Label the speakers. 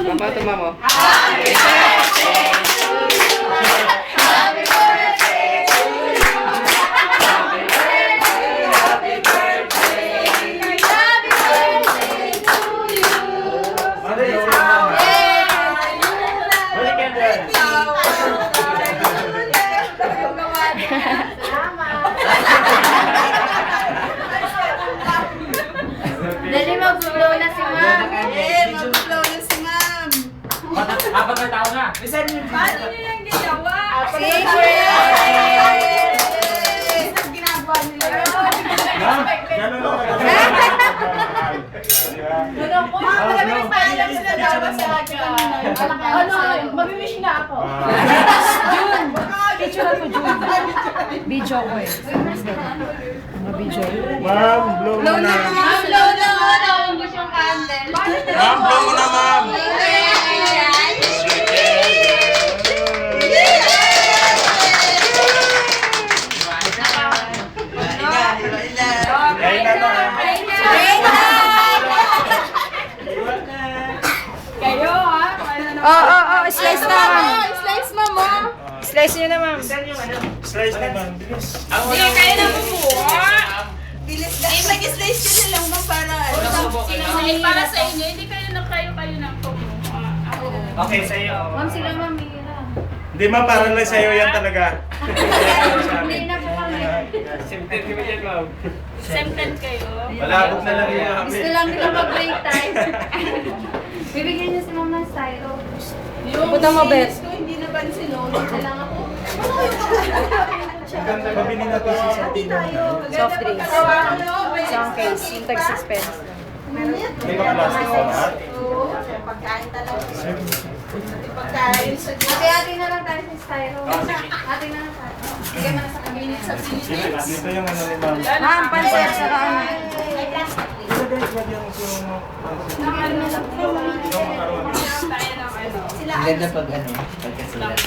Speaker 1: Mama, ito mamo.
Speaker 2: Dali mag-blow na si ma'am.
Speaker 3: Mag-blow na si ma'am.
Speaker 4: Apat na tao na.
Speaker 3: Paano nyo lang ginawa?
Speaker 2: Secret!
Speaker 3: Isang ginagawa nila yun. Mabilis pa alam sila dapat sa akin. Ano, mabimish na ako.
Speaker 2: June! Picture ako, June. Video ko eh. Mga video.
Speaker 5: Ma'am, blow mo na.
Speaker 3: Ma'am, blow na mo. Naubos yung candle.
Speaker 5: Ma'am, blow mo na, ma'am. Kain na to, ha?
Speaker 3: Kayo ha?
Speaker 2: Slice na ma'am.
Speaker 3: Slice mo mo.
Speaker 2: Slice nyo na ma'am.
Speaker 5: Slice na, ma'am. Bilis.
Speaker 3: Hindi, kayo na bumuha. Bilis na. Mag-slice ka na lang ma'am para para sa inyo. Hindi kayo na kayo ng kumuha.
Speaker 4: Okay, sa'yo.
Speaker 2: Ma'am, sila ma'am. Mira.
Speaker 5: Hindi, ma'am. Para lang sa'yo yan talaga.
Speaker 2: Hindi na po kami.
Speaker 4: Simple kami yan, ma'am.
Speaker 3: Sempen kayo.
Speaker 5: Malabog na lang yan.
Speaker 2: Gusto lang nila mag-break time. Bibigyan niyo si ma'am ng styro.
Speaker 3: Yung
Speaker 2: Puta mo, Bet.
Speaker 3: ko, hindi naman sinunod na lang ako.
Speaker 5: Pabili na to si Sardino.
Speaker 2: Soft drinks. Isang case. Yung tag 6 pesos.
Speaker 5: May plastic pa lahat.
Speaker 3: Pagkain talaga. Pagkain sa
Speaker 2: Ate na lang tayo sa styro. Ate na lang tayo. Bigyan mo na sa kami.
Speaker 5: Dito yung ano ni ma'am.
Speaker 2: Ma'am, pansip sa ano.
Speaker 5: Ito guys, wag yung
Speaker 4: Ang ganda pag ano, pagkasulat.